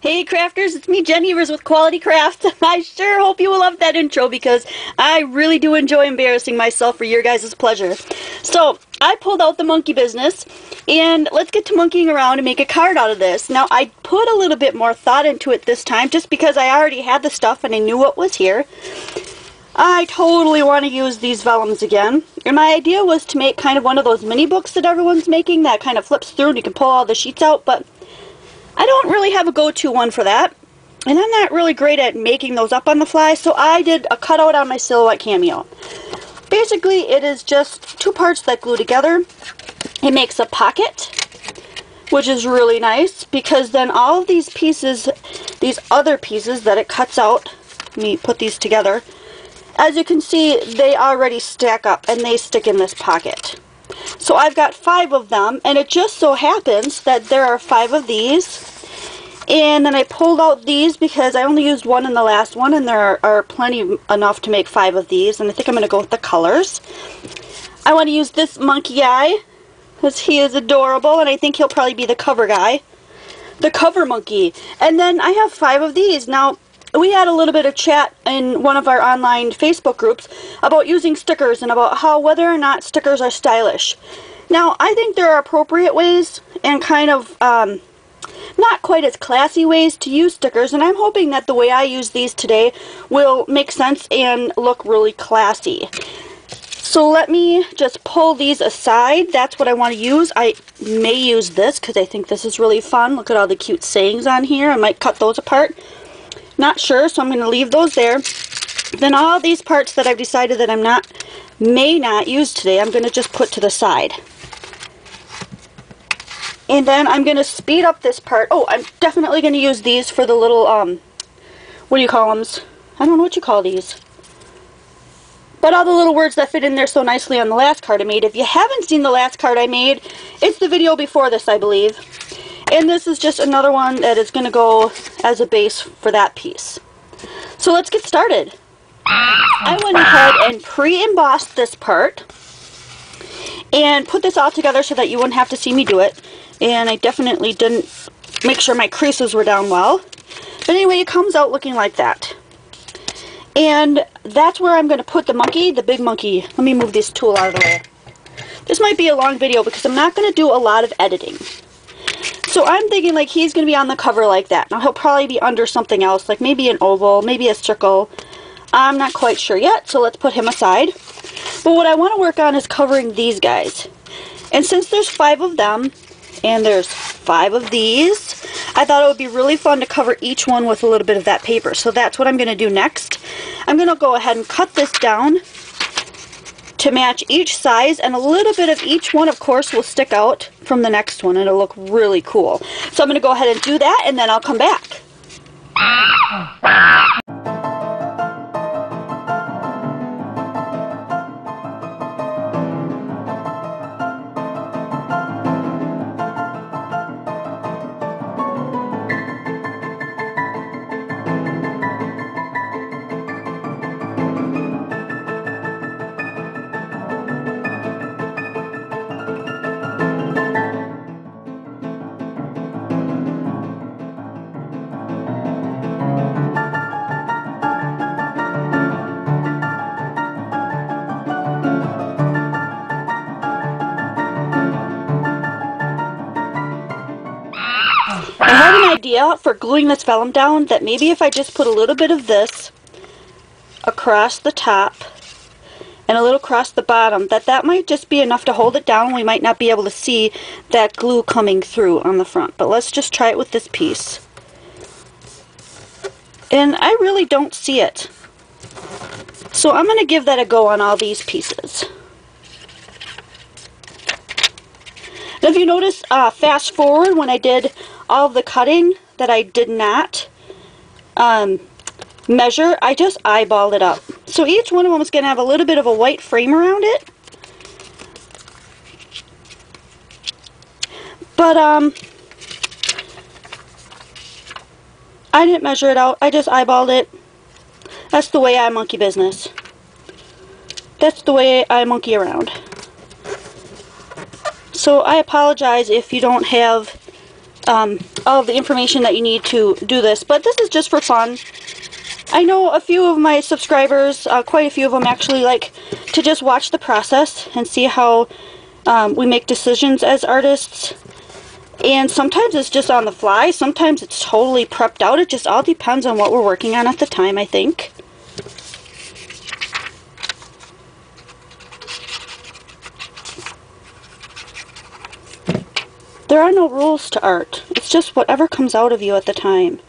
Hey crafters, it's me Jenny with Quality Craft. I sure hope you will love that intro because I really do enjoy embarrassing myself for your guys' pleasure. So, I pulled out the monkey business and let's get to monkeying around and make a card out of this. Now, I put a little bit more thought into it this time just because I already had the stuff and I knew what was here. I totally want to use these vellums again. And my idea was to make kind of one of those mini books that everyone's making that kind of flips through and you can pull all the sheets out, but I don't really have a go-to one for that, and I'm not really great at making those up on the fly, so I did a cutout on my Silhouette Cameo. Basically, it is just two parts that glue together. It makes a pocket, which is really nice, because then all of these pieces, these other pieces that it cuts out, let me put these together, as you can see, they already stack up, and they stick in this pocket. So I've got 5 of them, and it just so happens that there are 5 of these. And then I pulled out these because I only used one in the last one, and there are plenty enough to make 5 of these. And I think I'm going to go with the colors. I want to use this monkey guy because he is adorable, and I think he'll probably be the cover guy. The cover monkey. And then I have 5 of these. Now, we had a little bit of chat in one of our online Facebook groups about using stickers and about how whether or not stickers are stylish. Now, I think there are appropriate ways and kind of not quite as classy ways to use stickers, and I'm hoping that the way I use these today will make sense and look really classy. So let me just pull these aside. That's what I want to use. I may use this because I think this is really fun. Look at all the cute sayings on here. I might cut those apart. Not sure, so I'm going to leave those there. Then all these parts that I've decided that may not use today, I'm going to just put to the side. And then I'm going to speed up this part. Oh, I'm definitely going to use these for the little, what do you call them? I don't know what you call these. But all the little words that fit in there so nicely on the last card I made. If you haven't seen the last card I made, it's the video before this, I believe. And this is just another one that is going to go as a base for that piece. So let's get started. I went ahead and pre-embossed this part and put this all together so that you wouldn't have to see me do it. And I definitely didn't make sure my creases were down well. But anyway, it comes out looking like that. And that's where I'm going to put the monkey, the big monkey. Let me move this tool out of the way. This might be a long video because I'm not going to do a lot of editing. So I'm thinking like he's going to be on the cover like that. Now he'll probably be under something else, like maybe an oval, maybe a circle. I'm not quite sure yet, so let's put him aside. But what I want to work on is covering these guys. And since there's 5 of them, and there's 5 of these, I thought it would be really fun to cover each one with a little bit of that paper. So that's what I'm going to do next. I'm going to go ahead and cut this down to match each size, and a little bit of each one, of course, will stick out from the next one, and it'll look really cool. So I'm going to go ahead and do that, and then I'll come back. I had an idea for gluing this vellum down that maybe if I just put a little bit of this across the top and a little across the bottom, that might just be enough to hold it down. We might not be able to see that glue coming through on the front, but let's just try it with this piece. And I really don't see it. So I'm going to give that a go on all these pieces. And if you notice, fast forward when I did all of the cutting that I did not measure, I just eyeballed it up. So each one of them is going to have a little bit of a white frame around it. But I didn't measure it out. I just eyeballed it. That's the way I monkey business. That's the way I monkey around. So I apologize if you don't have all of the information that you need to do this, but this is just for fun. I know a few of my subscribers, quite a few of them actually, like to just watch the process and see how we make decisions as artists. And sometimes it's just on the fly, sometimes it's totally prepped out. It just all depends on what we're working on at the time, I think. There are no rules to art. It's just whatever comes out of you at the time.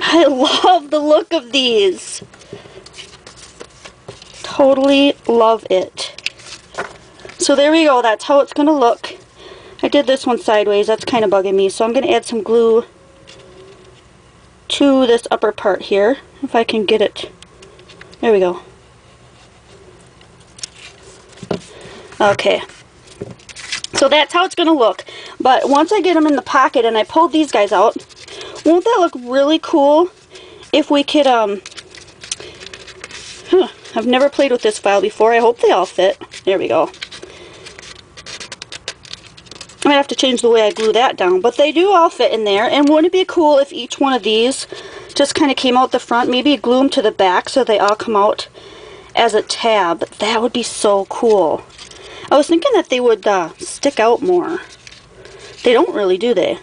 I love the look of these. Totally love it. So there we go. That's how it's going to look. I did this one sideways. That's kind of bugging me. So I'm going to add some glue to this upper part here. If I can get it. There we go. Okay, so that's how it's going to look, but once I get them in the pocket and I pull these guys out, won't that look really cool if we could, I've never played with this file before. I hope they all fit. There we go. I might have to change the way I glue that down, but they do all fit in there, and wouldn't it be cool if each one of these just kind of came out the front, maybe glue them to the back so they all come out as a tab. That would be so cool. I was thinking that they would stick out more. They don't really, do they?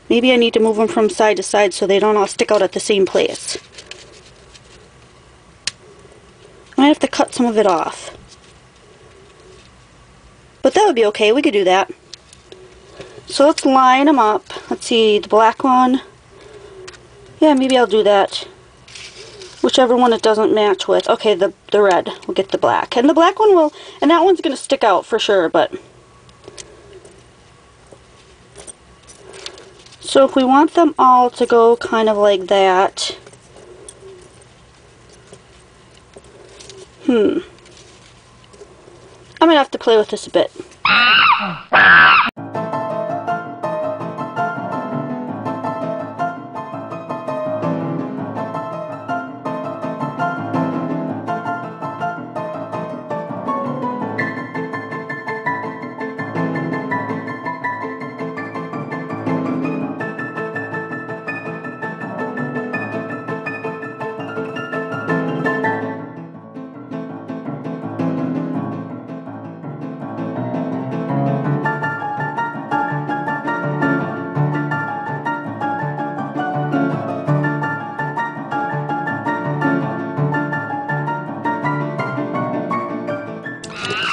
Maybe I need to move them from side to side so they don't all stick out at the same place. I might have to cut some of it off. But that would be okay, we could do that. So let's line them up. Let's see, the black one. Yeah, maybe I'll do that. Whichever one it doesn't match with. Okay, the red. We'll get the black. And the black one will, and that one's going to stick out for sure, but. So if we want them all to go kind of like that. I'm going to have to play with this a bit.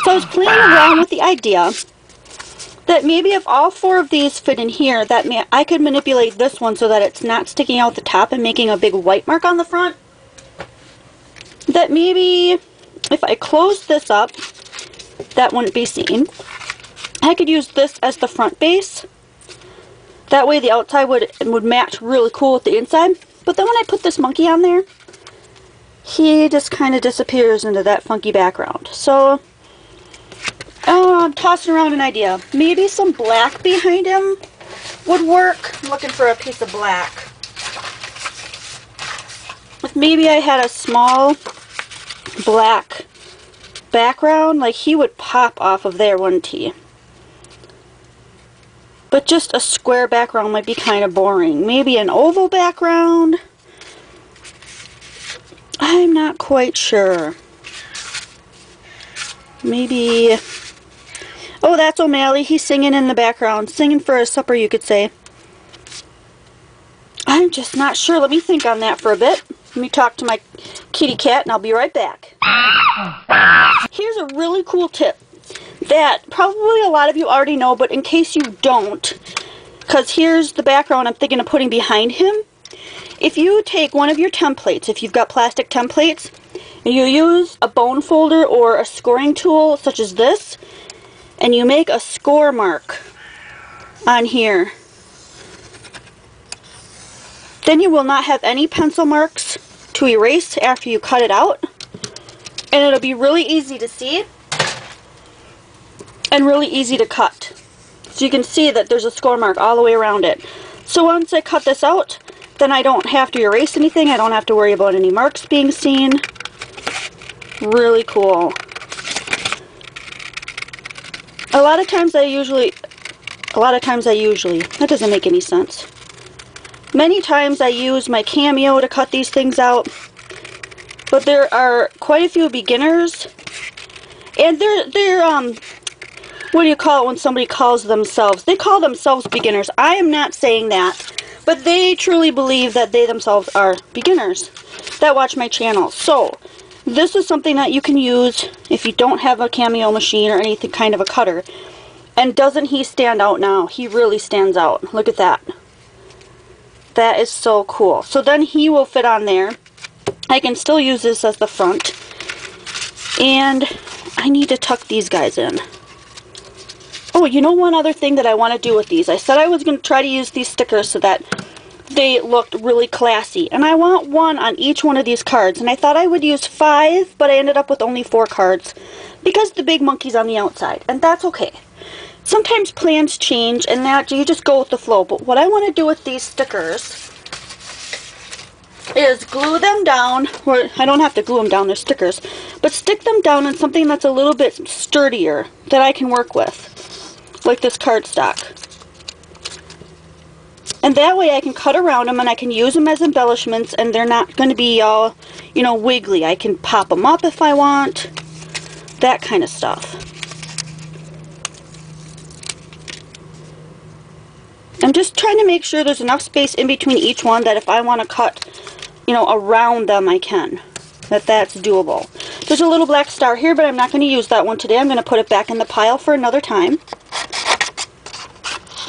So I was playing around with the idea that maybe if all four of these fit in here, that I could manipulate this one so that it's not sticking out the top and making a big white mark on the front. That maybe if I close this up, that wouldn't be seen. I could use this as the front base. That way the outside would match really cool with the inside. But then when I put this monkey on there, he just kind of disappears into that funky background. So I'm tossing around an idea. Maybe some black behind him would work. I'm looking for a piece of black. If maybe I had a small black background, like he would pop off of there, wouldn't he? But just a square background might be kind of boring. Maybe an oval background? I'm not quite sure. Maybe. Oh, that's O'Malley. He's singing in the background. Singing for his supper, you could say. I'm just not sure. Let me think on that for a bit. Let me talk to my kitty cat and I'll be right back. Here's a really cool tip that probably a lot of you already know, but in case you don't, because here's the background I'm thinking of putting behind him. If you take one of your templates, if you've got plastic templates, and you use a bone folder or a scoring tool such as this, and you make a score mark on here, then you will not have any pencil marks to erase after you cut it out, and it'll be really easy to see and really easy to cut. So you can see that there's a score mark all the way around it. So once I cut this out, then I don't have to erase anything. I don't have to worry about any marks being seen. Really cool. A lot of times I usually, that doesn't make any sense. Many times I use my Cameo to cut these things out, but there are quite a few beginners, and they're what do you call it when somebody calls themselves? They call themselves beginners. I am not saying that, but they truly believe that they themselves are beginners that watch my channel. So this is something that you can use if you don't have a Cameo machine or anything kind of a cutter. And doesn't he stand out now? He really stands out. Look at that. That is so cool. So then he will fit on there. I can still use this as the front. And I need to tuck these guys in. Oh, you know one other thing that I want to do with these? I said I was going to try to use these stickers so that they looked really classy. And I want one on each one of these cards. And I thought I would use 5, but I ended up with only 4 cards because the big monkey's on the outside. And that's okay. Sometimes plans change and that you just go with the flow. But what I want to do with these stickers is glue them down. Or I don't have to glue them down, they're stickers. But stick them down in something that's a little bit sturdier that I can work with. Like this cardstock. And that way I can cut around them and I can use them as embellishments and they're not going to be all, you know, wiggly. I can pop them up if I want. That kind of stuff. I'm just trying to make sure there's enough space in between each one that if I want to cut, you know, around them I can. That's doable. There's a little black star here, but I'm not going to use that one today. I'm going to put it back in the pile for another time.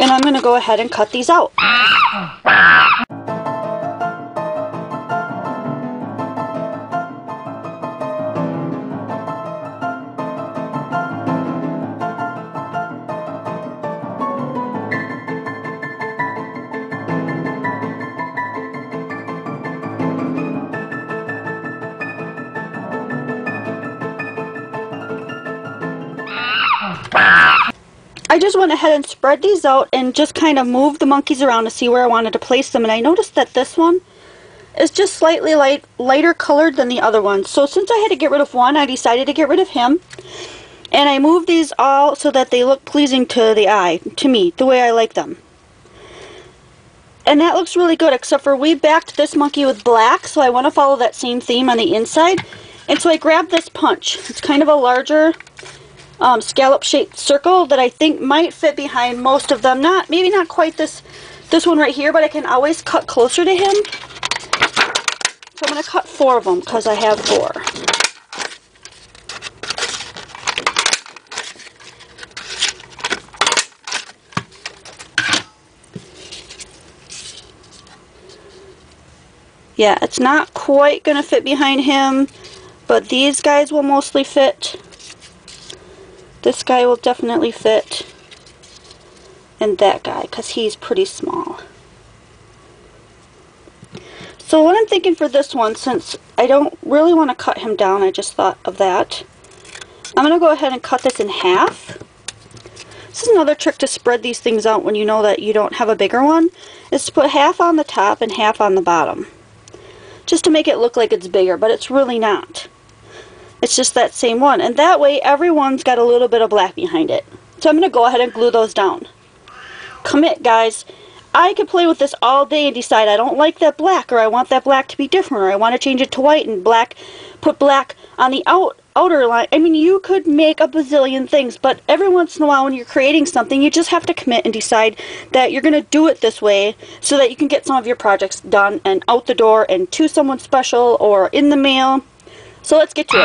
And I'm going to go ahead and cut these out. I just went ahead and spread these out and just kind of moved the monkeys around to see where I wanted to place them. And I noticed that this one is just slightly lighter colored than the other one. So since I had to get rid of one, I decided to get rid of him. And I moved these all so that they look pleasing to the eye, to me, the way I like them. And that looks really good, except for we backed this monkey with black, so I want to follow that same theme on the inside. And so I grabbed this punch. It's kind of a larger scallop-shaped circle that I think might fit behind most of them. Maybe not quite this one right here, but I can always cut closer to him. So I'm going to cut 4 of them because I have 4. Yeah, it's not quite going to fit behind him, but these guys will mostly fit. This guy will definitely fit, and that guy, because he's pretty small. So what I'm thinking for this one, since I don't really want to cut him down, I just thought of that. I'm going to go ahead and cut this in half. This is another trick to spread these things out when you know that you don't have a bigger one, is to put half on the top and half on the bottom. Just to make it look like it's bigger, but it's really not. It's just that same one. And that way, everyone's got a little bit of black behind it. So I'm going to go ahead and glue those down. Commit, guys. I could play with this all day and decide I don't like that black, or I want that black to be different, or I want to change it to white and black, put black on the outer line. I mean, you could make a bazillion things, but every once in a while when you're creating something, you just have to commit and decide that you're going to do it this way so that you can get some of your projects done and out the door and to someone special or in the mail. So let's get to it.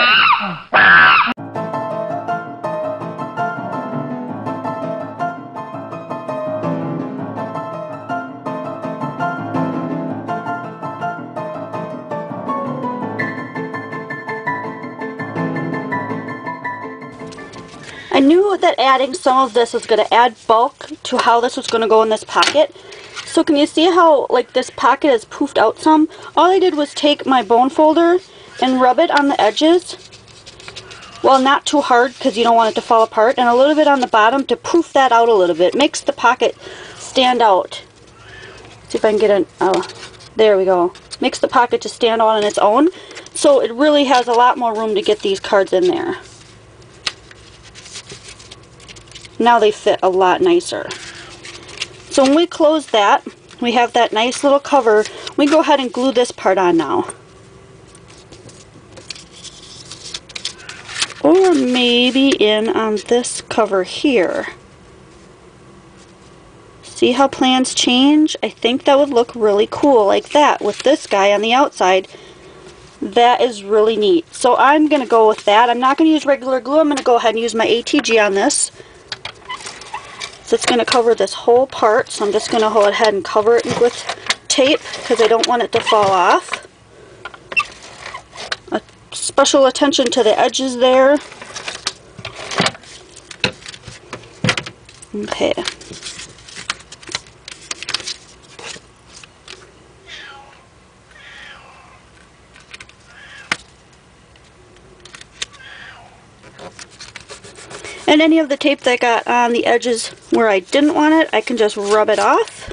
I knew that adding some of this was going to add bulk to how this was going to go in this pocket. So can you see how like this pocket is poofed out some? All I did was take my bone folder and rub it on the edges. Well, not too hard because you don't want it to fall apart. And a little bit on the bottom to poof that out a little bit. Makes the pocket stand out. See if I can get There we go. Makes the pocket to stand on its own. So it really has a lot more room to get these cards in there. Now they fit a lot nicer. So when we close that, we have that nice little cover. We go ahead and glue this part on now. Or maybe in on this cover here. See how plans change? I think that would look really cool like that with this guy on the outside. That is really neat. So I'm going to go with that. I'm not going to use regular glue. I'm going to go ahead and use my ATG on this. So it's going to cover this whole part. So I'm just going to go ahead and cover it with tape because I don't want it to fall off. Special attention to the edges there. Okay. And any of the tape that got on the edges where I didn't want it, I can just rub it off.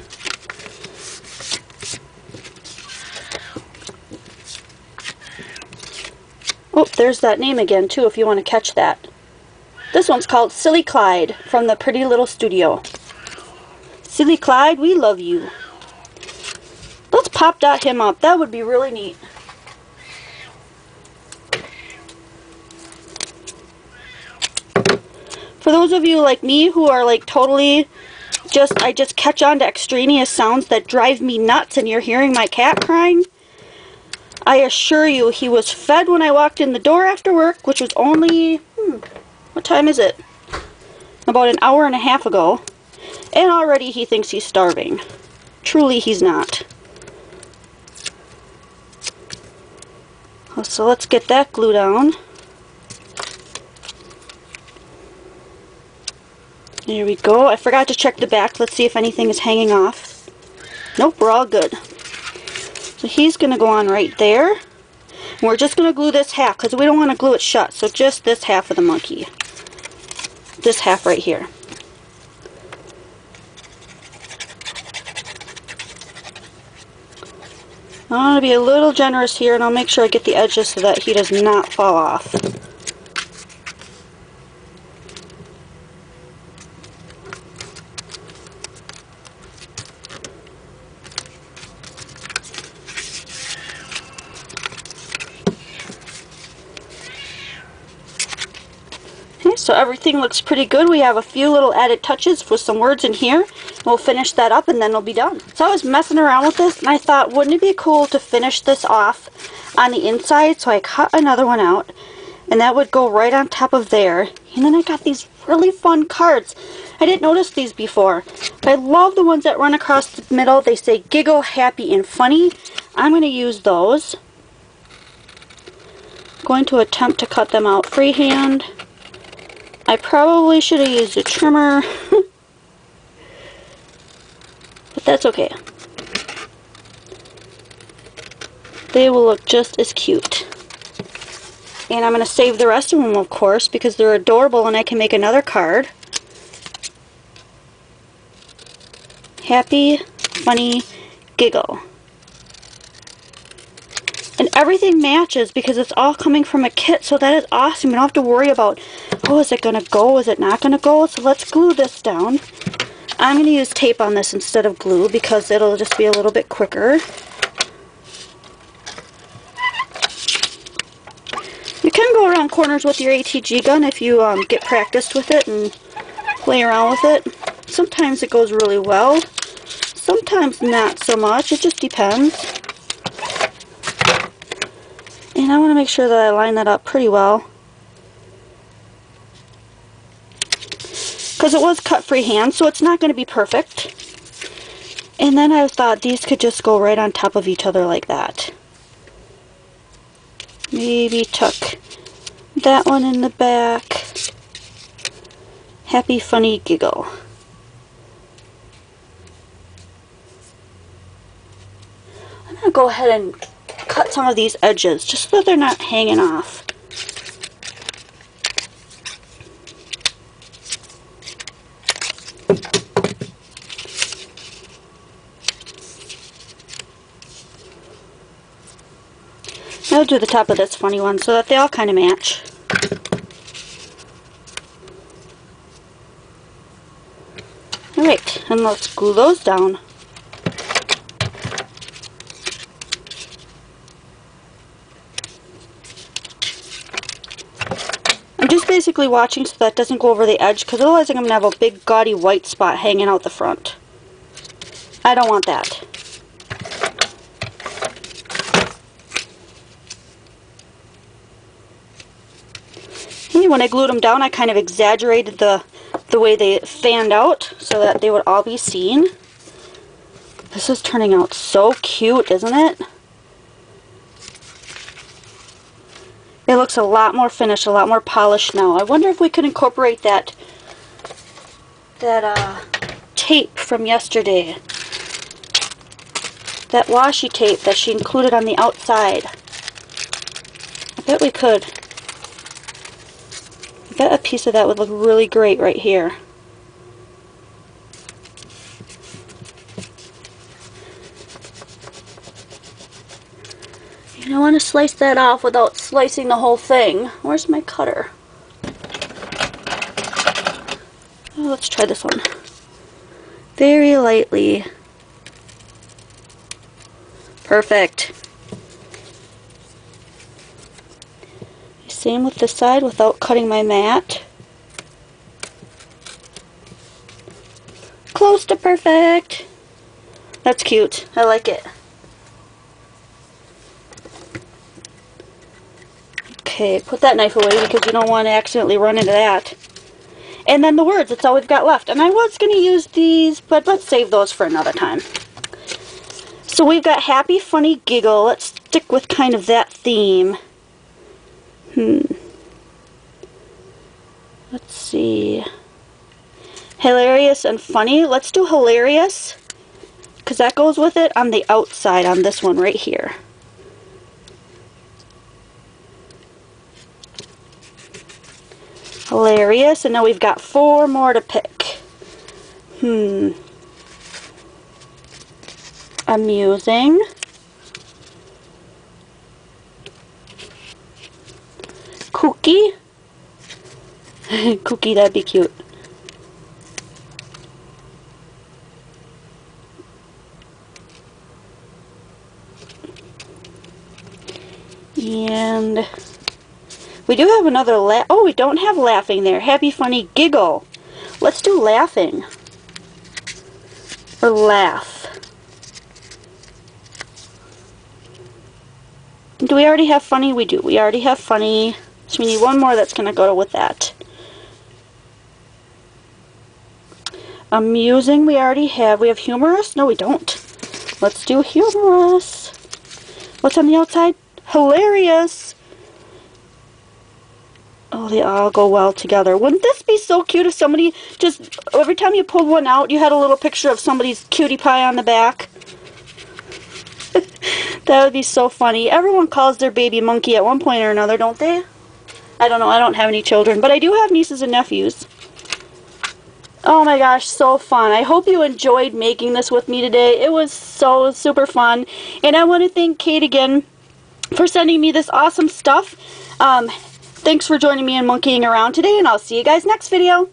Oh, there's that name again too if you want to catch that. This one's called Silly Clyde from the Pretty Little Studio. Silly Clyde, we love you. Let's pop dot him up. That would be really neat. For those of you like me who are like totally I just catch on to extraneous sounds that drive me nuts and you're hearing my cat crying, I assure you he was fed when I walked in the door after work, which was only, what time is it? About an hour and a half ago. And already he thinks he's starving. Truly he's not. So let's get that glue down. There we go. I forgot to check the back. Let's see if anything is hanging off. Nope, we're all good. So he's going to go on right there. And we're just going to glue this half because we don't want to glue it shut. So just this half of the monkey. This half right here. I'm going to be a little generous here and I'll make sure I get the edges so that he does not fall off. So everything looks pretty good. We have a few little added touches with some words in here. We'll finish that up and then we'll be done. So I was messing around with this and I thought, wouldn't it be cool to finish this off on the inside? So I cut another one out and that would go right on top of there. And then I got these really fun cards. I didn't notice these before, but I love the ones that run across the middle. They say giggle, happy, and funny. I'm going to use those. I'm going to attempt to cut them out freehand. I probably should have used a trimmer, but that's okay. They will look just as cute. And I'm going to save the rest of them, of course, because they're adorable and I can make another card. Happy, funny, giggle. And everything matches because it's all coming from a kit, so that is awesome. You don't have to worry about, oh, is it going to go? Is it not going to go? So let's glue this down. I'm going to use tape on this instead of glue because it'll just be a little bit quicker. You can go around corners with your ATG gun if you get practiced with it and play around with it. Sometimes it goes really well. Sometimes not so much. It just depends. And I want to make sure that I line that up pretty well. Because it was cut freehand, so it's not going to be perfect. And then I thought these could just go right on top of each other like that. Maybe tuck that one in the back. Happy, funny, giggle. I'm going to go ahead and cut some of these edges just so that they're not hanging off. I'll do the top of this funny one so that they all kind of match. Alright, and let's glue those down. I'm just basically watching so that doesn't go over the edge, because otherwise I'm going to have a big gaudy white spot hanging out the front. I don't want that. And when I glued them down, I kind of exaggerated the way they fanned out so that they would all be seen. This is turning out so cute, isn't it? It looks a lot more finished, a lot more polished now. I wonder if we could incorporate that tape from yesterday. That washi tape that she included on the outside. I bet we could. I bet a piece of that would look really great right here. And I want to slice that off without slicing the whole thing. Where's my cutter? Oh, let's try this one. Very lightly. Perfect. Same with this side without cutting my mat. Close to perfect. That's cute. I like it. Okay, put that knife away because you don't want to accidentally run into that. And then the words, that's all we've got left. And I was going to use these, but let's save those for another time. So we've got happy, funny, giggle. Let's stick with kind of that theme. Let's see. Hilarious and funny. Let's do hilarious, because that goes with it on the outside on this one right here. Hilarious, and now we've got 4 more to pick. Amusing. Kooky. Kooky, that'd be cute. And we do have another oh, we don't have laughing there. Happy, funny, giggle. Let's do laughing. Or laugh. Do we already have funny? We do. We already have funny. So we need one more that's going to go with that. Amusing we already have. We have humorous? No, we don't. Let's do humorous. What's on the outside? Hilarious. Oh, they all go well together. Wouldn't this be so cute if somebody just, every time you pulled one out, you had a little picture of somebody's cutie pie on the back? That would be so funny. Everyone calls their baby monkey at one point or another, don't they? I don't know. I don't have any children, but I do have nieces and nephews. Oh my gosh, so fun. I hope you enjoyed making this with me today. It was so super fun. And I want to thank Kate again for sending me this awesome stuff. Thanks for joining me and monkeying around today, and I'll see you guys next video.